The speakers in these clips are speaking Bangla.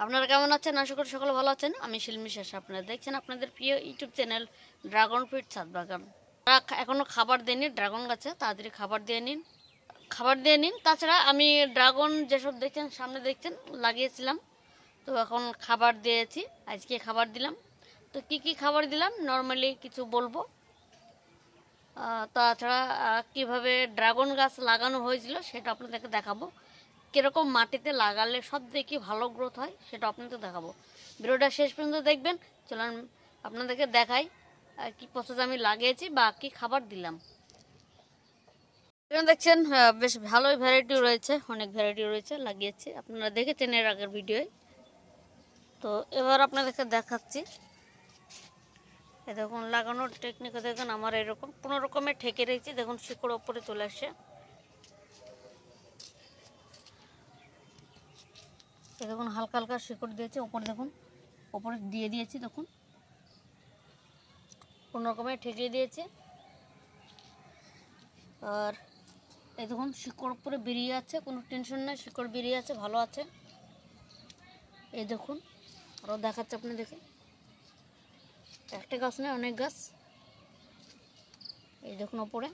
আপনারা কেমন আছেন? আশা করি সকলে ভালো আছেন। আমি শিল্মী শেষ। আপনারা দেখছেন আপনাদের প্রিয় ইউটিউব চ্যানেল ড্রাগন ফ্রুট ছাদ বাগান। এখনও খাবার দেয়নি ড্রাগন গাছে, তাড়াতাড়ি খাবার দিয়ে নিন। তাছাড়া আমি ড্রাগন যেসব দেখছেন সামনে দেখছেন লাগিয়েছিলাম, তো এখন খাবার দিয়েছি। আজকে খাবার দিলাম। তো কি খাবার দিলাম নর্মালি কিছু বলবো। তাছাড়া কিভাবে ড্রাগন গাছ লাগানো হয়েছিল সেটা আপনাদেরকে দেখাবো। কীরকম মাটিতে লাগালে সব থেকে ভালো গ্রোথ হয় সেটা আপনাদের দেখাবো। ভিডিওটা শেষ পর্যন্ত দেখবেন। চলুন আপনাদেরকে দেখাই কি প্রসেস আমি লাগিয়েছি বা কি খাবার দিলাম। এখানে দেখছেন বেশ ভালোই ভ্যারাইটি রয়েছে, অনেক ভ্যারাইটি রয়েছে লাগিয়েছি, আপনারা দেখেছেন এর আগের ভিডিওয়। তো এবার আপনাদেরকে দেখাচ্ছি। এ দেখুন লাগানোর টেকনিক দেখুন আমার এরকম কোনো রকমের ঠেকে রয়েছে। দেখুন শিকড় ওপরে চলে আসছে। দেখুন হালকা হালকা শিকড় দিয়েছি ওপরে, দেখুন ওপরে দিয়ে দিয়েছি। দেখুন কোনো রকমে ঠেকিয়ে দিয়েছি। আর এই দেখুন শিকড় উপরে বেরিয়ে আছে, কোনো টেনশন নেই, শিকড় বেরিয়ে আছে, ভালো আছে। এই দেখুন আরও দেখাচ্ছে আপনি দেখে, একটা গাছ নয় অনেক গাছ। এই দেখুন ওপরে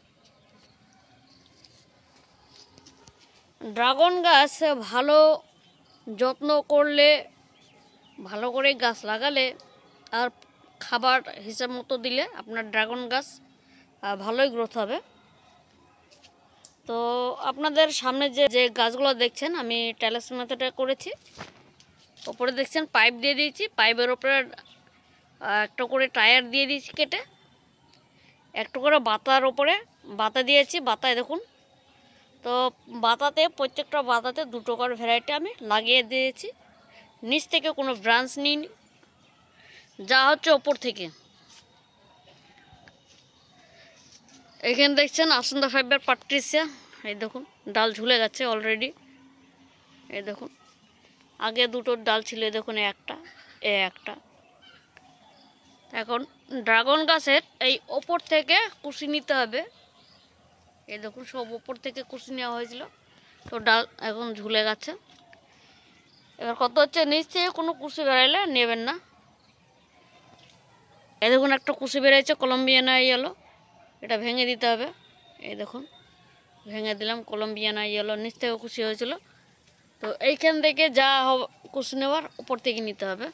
ড্রাগন গাছ ভালো যত্ন করলে, ভালো করে গাছ লাগালে আর খাবার হিসাব মতো দিলে আপনার ড্রাগন গাছ ভালোই গ্রোথ হবে। তো আপনাদের সামনে যে গাছগুলো দেখছেন আমি ট্যালেস মেথডে করেছি। ওপরে দেখছেন পাইপ দিয়ে দিয়েছি, পাইপের ওপরে একটা করে টায়ার দিয়ে দিয়েছি কেটে, একটু করে বাতার ওপরে বাতা দিয়েছি। বাতায় দেখুন, তো বাতাতে প্রত্যেকটা বাতাতে দুটো করে ভ্যারাইটি আমি লাগিয়ে দিয়েছি। নিচ থেকে কোনো ব্রাঞ্চ নিইনি, যা হচ্ছে ওপর থেকে। এখানে দেখছেন আসন্দা ফাইবার পাট্রিসিয়া, এই দেখুন ডাল ঝুলে গেছে অলরেডি। এই দেখুন আগে দুটো ডাল ছিল, দেখুন একটা। এখন ড্রাগন গাছের এই ওপর থেকে কুশি নিতে হবে। এই দেখুন সব ওপর থেকে কুশি নেওয়া হয়েছিল, তো ডাল এখন ঝুলে গেছে। এবার কত হচ্ছে, নিচ থেকে কোনো কুশি বেরাইলে নেবেন না। এই দেখুন একটা কুশি বেরিয়েছে কলম্বিয়ানা ইয়েলো, এটা ভেঙে দিতে হবে। এই দেখুন ভেঙে দিলাম, কলম্বিয়ানা ইয়েলো নিচ থেকে কুশি হয়েছিল। তো এইখান থেকে যা কুশি নেওয়ার উপর থেকে নিতে হবে।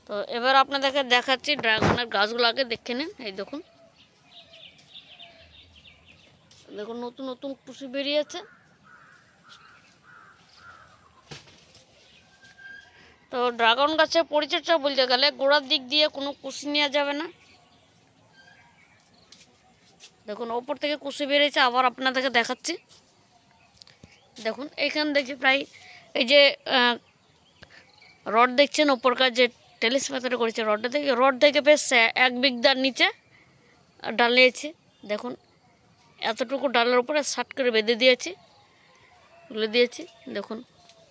তো এবার আপনাদেরকে দেখাচ্ছি ড্রাগনের গাছগুলো আগে দেখে নিন। এই দেখুন দেখুন নতুন নতুন কুশি বেরিয়েছে। তো ড্রাগন গাছের পরিচর্যা বলতে গেলে গোড়ার দিক দিয়ে কোনো কুশি নেওয়া যাবে না। দেখুন ওপর থেকে কুশি বেরিয়েছে, আবার আপনাদেরকে দেখাচ্ছি। দেখুন এইখান থেকে প্রায় এই যে রড দেখছেন ওপরকার যে টেলিস মেথডে করেছে, রড থেকে বেশ 1 বিঘার নিচে ডাল নিয়েছি। দেখুন এতটুকু ডালের উপরে শার্ট করে বেঁধে দিয়েছি, তুলে দিয়েছি। দেখুন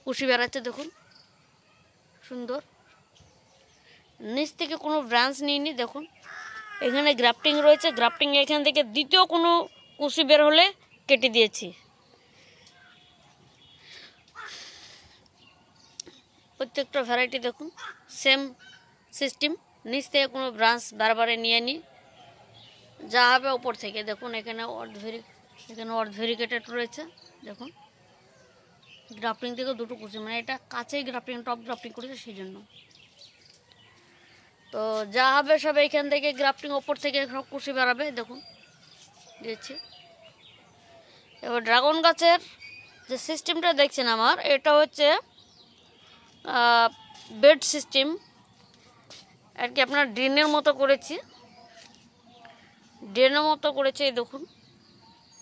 কুশি বেড়াচ্ছে, দেখুন সুন্দর। নিচ থেকে কোনো ব্রাঞ্চ নিইনি। দেখুন এখানে গ্রাফটিং রয়েছে, গ্রাফটিং এখান থেকে দ্বিতীয় কোনো কুশি বের হলে কেটে দিয়েছি। প্রত্যেকটা ভ্যারাইটি দেখুন সেম সিস্টেম, নিচ থেকে কোনো ব্রাঞ্চ বারবারে নিয়ে নিই, যা হবে ওপর থেকে। দেখুন এখানে অর্ধভেরিকেটেড রয়েছে। দেখুন গ্রাফটিং থেকে দুটো কুশি, মানে এটা কাছেই গ্রাফটিং, টপ গ্রাফটিং করেছে সেই জন্য। তো যা হবে সব এইখান থেকে গ্রাফটিং ওপর থেকে সব কুশি বেরাবে। দেখুন দিয়েছি। এবার ড্রাগন গাছের যে সিস্টেমটা দেখছেন আমার, এটা হচ্ছে বেড সিস্টেম আর কি, আপনার ড্রেনের মতো করেছি। এই দেখুন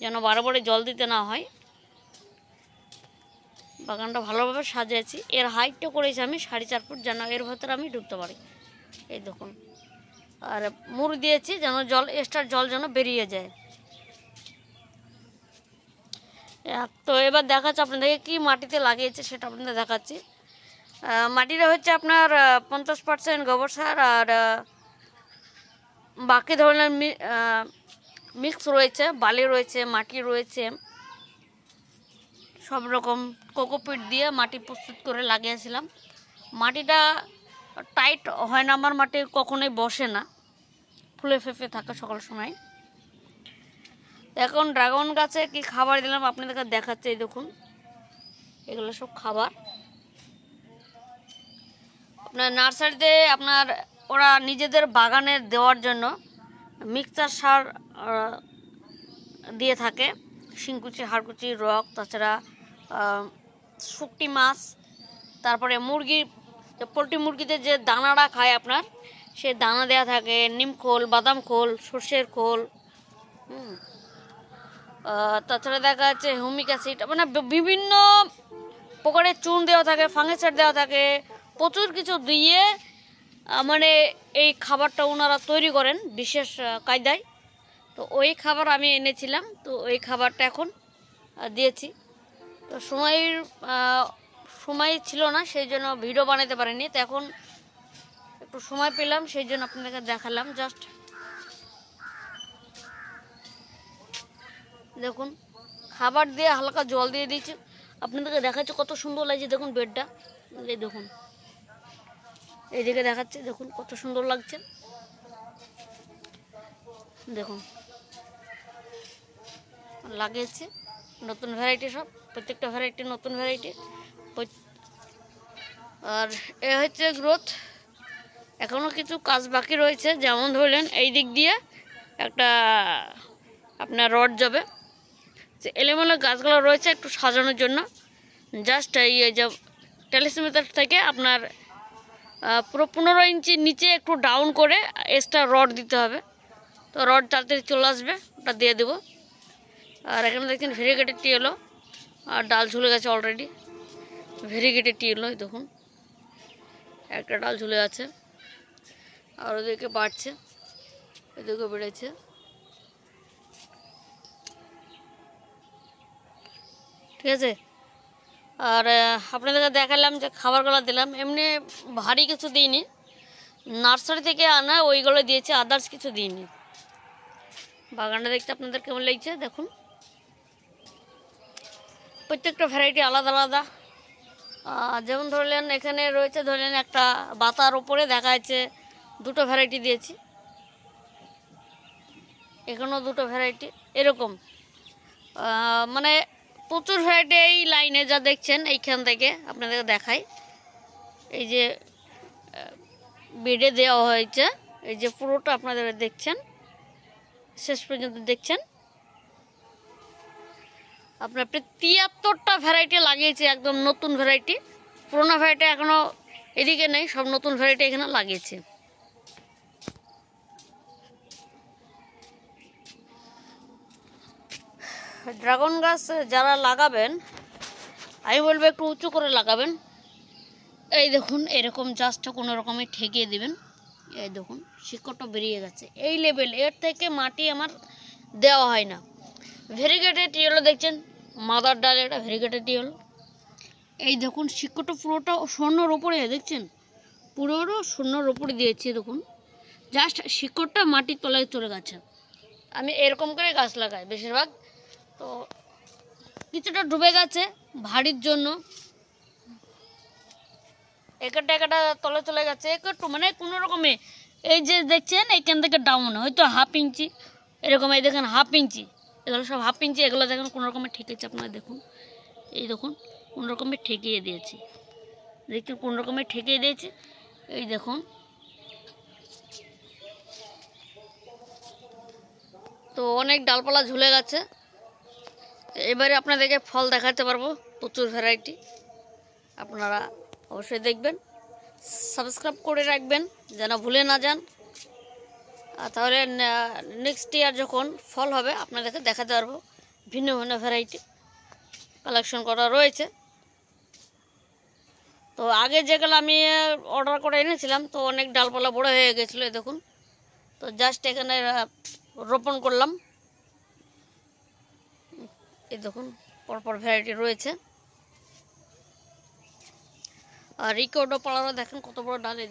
যেন বারবারে জল দিতে না হয়। বাগানটা ভালোভাবে সাজিয়েছি। এর হাইটটা করেছি আমি 4.5 ফুট, যেন এর ভেতরে আমি ঢুকতে পারি। এই দেখুন, আর মুড় দিয়েছি যেন এক্সট্রা জল যেন বেরিয়ে যায়। তো এবার দেখাচ্ছি আপনাদেরকে কি মাটিতে লাগিয়েছে সেটা আপনাদের দেখাচ্ছি। মাটিটা হচ্ছে আপনার 50% গোবর সার আর বাকি ধরনের মিক্স রয়েছে, বালি রয়েছে, মাটি রয়েছে, সব রকম কোকোপিট দিয়ে মাটি প্রস্তুত করে লাগিয়েছিলাম। মাটিটা টাইট হয় না, আমার মাটি কখনোই বসে না, ফুলে ফেঁপে থাকে সকল সময়। এখন ড্রাগন গাছে কি খাবার দিলাম আপনাদেরকে দেখাচ্ছে। এই দেখুন, এগুলো সব খাবার। আপনার নার্সারিতে আপনার ওরা নিজেদের বাগানে দেওয়ার জন্য মিক্সচার সার দিয়ে থাকে, শিংকুচি, হাড়কুচি, রক, তাছাড়া শুকটি মাছ, তারপরে মুরগির, পোলট্রি মুরগিতে যে দানাটা খায় আপনার, সে দানা দেওয়া থাকে, নিম খোল, বাদাম খোল, সর্ষের খোল, তাছাড়া দেখা যাচ্ছে হিউমিক অ্যাসিড, মানে বিভিন্ন প্রকারের চুন দেওয়া থাকে, ফাঙ্গিসাইড দেওয়া থাকে, প্রচুর কিছু দিয়ে মানে এই খাবারটা ওনারা তৈরি করেন বিশেষ কায়দায়। তো ওই খাবার আমি এনেছিলাম, তো ওই খাবারটা এখন দিয়েছি। তো সময় ছিল না, সেই জন্য ভিডিও বানাতে পারিনি। তো এখন একটু সময় পেলাম, সেই জন্য আপনাদেরকে দেখালাম। জাস্ট দেখুন, খাবার দিয়ে হালকা জল দিয়ে দিয়েছি, আপনাদেরকে দেখাচ্ছে কত সুন্দর লাগছে। দেখুন বেডটা, এই দেখুন, এইদিকে দেখাচ্ছে, দেখুন কত সুন্দর লাগছে। দেখুন লাগিয়েছে নতুন ভ্যারাইটি, সব প্রত্যেকটা ভ্যারাইটি নতুন ভ্যারাইটি। আর এ হচ্ছে গ্রোথ। এখনও কিছু কাজ বাকি রয়েছে, যেমন ধরলেন এই দিক দিয়ে একটা আপনার রড যাবে, যে এলোমেলো গাছগুলো রয়েছে একটু সাজানোর জন্য। জাস্ট এই যে টেলিসিমিটার থেকে আপনার পুরো 15 ইঞ্চি নিচে একটু ডাউন করে এক্সট্রা রড দিতে হবে। তো রড তাড়াতাড়ি চলে আসবে, ওটা দিয়ে দেবো। আর এখানে দেখছেন ভেরিগেটেড টিউলো, আর ডাল ঝুলে গেছে অলরেডি। ভেরিগেটেড টিউলো, দেখুন একটা ডাল ঝুলে আছে, আর ওদিকে বাড়ছে, এদিকে বেড়েছে। ঠিক আছে, আর আপনাদেরকে দেখালাম যে খাবারগুলো দিলাম, এমনি ভারী কিছু দিইনি, নার্সারি থেকে আনা ওইগুলো দিয়েছি, আদার্স কিছু দিইনি। বাগানটা দেখতে আপনাদের কেমন লাগছে দেখুন, প্রত্যেকটা ভ্যারাইটি আলাদা আলাদা। যেমন ধরলেন এখানে রয়েছে, ধরলেন একটা বাতার ওপরে দেখা যাচ্ছে দুটো ভ্যারাইটি দিয়েছি, এখানেও দুটো ভ্যারাইটি, এরকম মানে প্রচুর ভ্যারাইটি এই লাইনে যা দেখছেন। এইখান থেকে আপনাদেরকে দেখাই, এই যে বেডে দেওয়া হয়েছে, এই যে পুরোটা আপনাদের দেখছেন, শেষ পর্যন্ত দেখছেন। আপনার 73টা ভ্যারাইটি লাগিয়েছি, একদম নতুন ভ্যারাইটি। পুরোনো ভ্যারাইটি এখনও এদিকে নেই, সব নতুন ভ্যারাইটি এখানে লাগিয়েছি। ড্রাগন গাছ যারা লাগাবেন, আমি বলবো একটু উঁচু করে লাগাবেন। এই দেখুন এরকম জাস্ট কোনো রকমে ঠেকিয়ে দেবেন। এই দেখুন শিকড়টা বেরিয়ে গেছে, এই লেভেল, এর থেকে মাটি আমার দেওয়া হয় না। ভেরিগেটেড ইয়েলো দেখছেন, মাদার ডাল, এটা ভেরিগেটেড ইয়েলো। এই দেখুন শিকড়টা পুরোটা স্বর্ণর ওপরে, দেখছেন পুরোটা স্বর্ণর ওপরে দিয়েছি। দেখুন জাস্ট শিকড়টা মাটির তলায় চলে গেছে। আমি এরকম করে গাছ লাগাই বেশিরভাগ। তো কিছুটা ডুবে গেছে ভারীর জন্য, একটা তলে চলে গেছে একটু, মানে কোনো রকমে। এই যে দেখছেন এইখান থেকে ডাউন হয়তো 1/2 ইঞ্চি এরকম, এই দেখেন 1/2 ইঞ্চি, এগুলো সব 1/2 ইঞ্চি, এগুলো দেখেন কোনো রকমে ঠেকেছে। আপনারা দেখুন, এই দেখুন কোনো রকমে ঠেকিয়ে দিয়েছি, দেখছেন কোনো রকমে ঠেকিয়ে দিয়েছি। এই দেখুন, তো অনেক ডালপালা ঝুলে গেছে। এবারে আপনাদেরকে ফল দেখাতে পারবো, প্রচুর ভ্যারাইটি। আপনারা অবশ্যই দেখবেন, সাবস্ক্রাইব করে রাখবেন যেন ভুলে না যান। তাহলে নেক্সট ইয়ার যখন ফল হবে আপনাদেরকে দেখাতে পারবো। ভিন্ন ভিন্ন ভ্যারাইটি কালেকশন করা রয়েছে। তো আগে যেগুলো আমি অর্ডার করে এনেছিলাম, তো অনেক ডালপালা বড় হয়ে গেছিলো, দেখুন। তো জাস্ট এখানে রোপণ করলাম, এই দেখুন পরপর ভ্যারাইটি রয়েছে। আর ইকোয়াডোর পালোরা দেখেন কত বড় ডাল, এই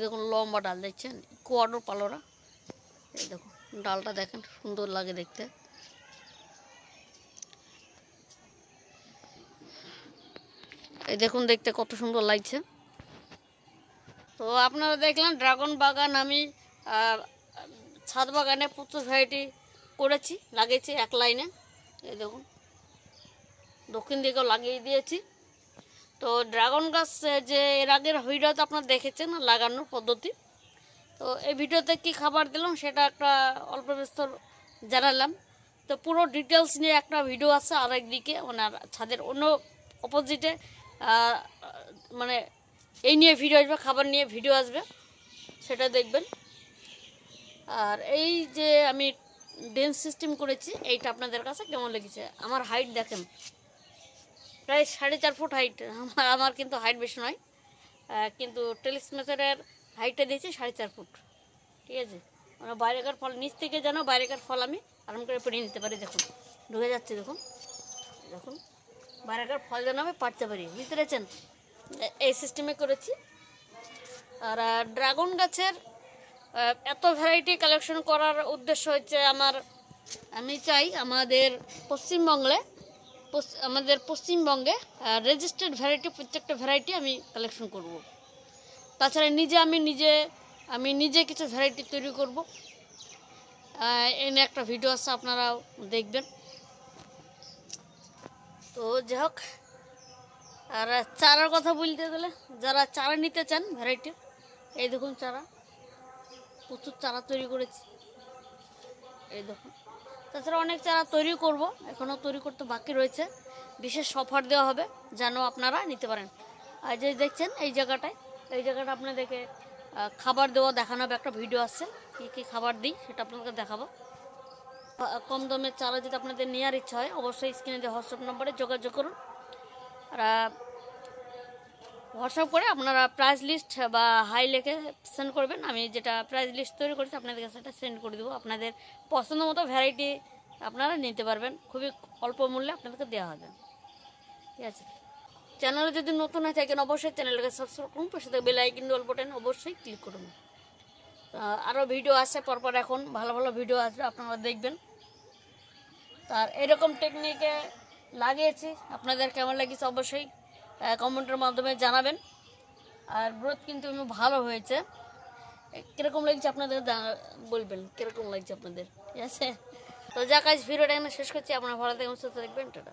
দেখুন লম্বা ডাল, দেখছেন ইকোয়াডোর পালোরা। এই দেখুন ডালটা দেখেন, সুন্দর লাগে দেখতে। এই দেখুন দেখতে কত সুন্দর লাগছে। তো আপনারা দেখলেন ড্রাগন বাগান আমি ছাদ বাগানে প্রচুর ভ্যারাইটি করেছি, লাগিয়েছি এক লাইনে। এই দেখুন দক্ষিণ দিকেও লাগিয়ে দিয়েছি। তো ড্রাগন গাছ যে এর আগের ভিডিওতে আপনারা দেখেছেন লাগানোর পদ্ধতি, তো এই ভিডিওতে কি খাবার দিলাম সেটা একটা অল্প বিস্তর জানালাম। তো পুরো ডিটেলস নিয়ে একটা ভিডিও আছে আর একদিকে মানে ছাদের অন্য অপোজিটে, মানে এই নিয়ে ভিডিও আসবে, খাবার নিয়ে ভিডিও আসবে, সেটা দেখবেন। আর এই যে আমি ড্রেন সিস্টেম করেছি এইটা আপনাদের কাছে কেমন লেগেছে? আমার হাইট দেখেন প্রায় 4.5 ফুট হাইট। আমার কিন্তু হাইট বেশি নয়, কিন্তু টেলিস্মেথারের হাইটটা দিয়েছি 4.5 ফুট। ঠিক আছে, মানে বাইরেকার ফল নিচ থেকে যেন বাইরেকার ফল আমি আরাম করে পেরিয়ে নিতে পারি। দেখুন ঢুকে যাচ্ছে, দেখুন দেখুন বাইরেকার ফল যেন আমি পাড়তে পারি, বুঝতে পেরেছেন? এই সিস্টেমে করেছি। আর ড্রাগন গাছের এত ভ্যারাইটি কালেকশন করার উদ্দেশ্য হচ্ছে আমি চাই আমাদের পশ্চিমবঙ্গে রেজিস্টার্ড ভ্যারাইটি প্রত্যেকটা ভ্যারাইটি আমি কালেকশন করব। তাছাড়া আমি নিজে কিছু ভ্যারাইটি তৈরি করব, এনে একটা ভিডিও আছে আপনারাও দেখবেন। তো যাই হোক, আর চারার কথা বলতে গেলে যারা চারা নিতে চান ভ্যারাইটি, এই দেখুন চারা, প্রচুর চারা তৈরি করেছি, এই দেখুন। তাছাড়া অনেক চারা তৈরি করব, এখনও তৈরি করতে বাকি রয়েছে। বিশেষ অফার দেওয়া হবে যেন আপনারা নিতে পারেন। আর যে দেখছেন এই জায়গাটা আপনাদেরকে খাবার দেওয়া দেখানো হবে, একটা ভিডিও আসছে কী কী খাবার দিই সেটা আপনাদেরকে দেখাবো। কম দামের চারা যদি আপনাদের নেওয়ার ইচ্ছা হয় অবশ্যই স্ক্রিনে দেওয়া হোয়াটসঅ্যাপ নম্বরে যোগাযোগ করুন। আর হোয়াটসঅ্যাপ করে আপনারা প্রাইস লিস্ট বা হাই লিখে সেন্ড করবেন। আমি যেটা প্রাইস লিস্ট তৈরি করেছি আপনাদের কাছে সেটা সেন্ড করে দেবো। আপনাদের পছন্দ মতো ভ্যারাইটি আপনারা নিতে পারবেন, খুবই অল্প মূল্যে আপনাদেরকে দেওয়া হবে। ঠিক আছে, চ্যানেলে যদি নতুন হয়ে থাকেন অবশ্যই চ্যানেলটাকে সাবস্ক্রাইব করুন, পাশে থেকে বেল আইকন অল বাটন অবশ্যই ক্লিক করুন। আরও ভিডিও আসছে পরপর, এখন ভালো ভালো ভিডিও আসবে, আপনারা দেখবেন। তার এরকম টেকনিকে লাগিয়েছি, আপনাদের কেমন লাগছে অবশ্যই কমেন্টের মাধ্যমে জানাবেন। আর গ্রোথ কিন্তু ভালো হয়েছে, কীরকম লাগছে আপনাদের বলবেন, কীরকম লাগছে আপনাদের। ঠিক আছে, তো যা কাজ ভিডিওটা এখানে শেষ করছি। আপনারা ভালো থাকবেন, সুস্থ থাকবেন, টাটা।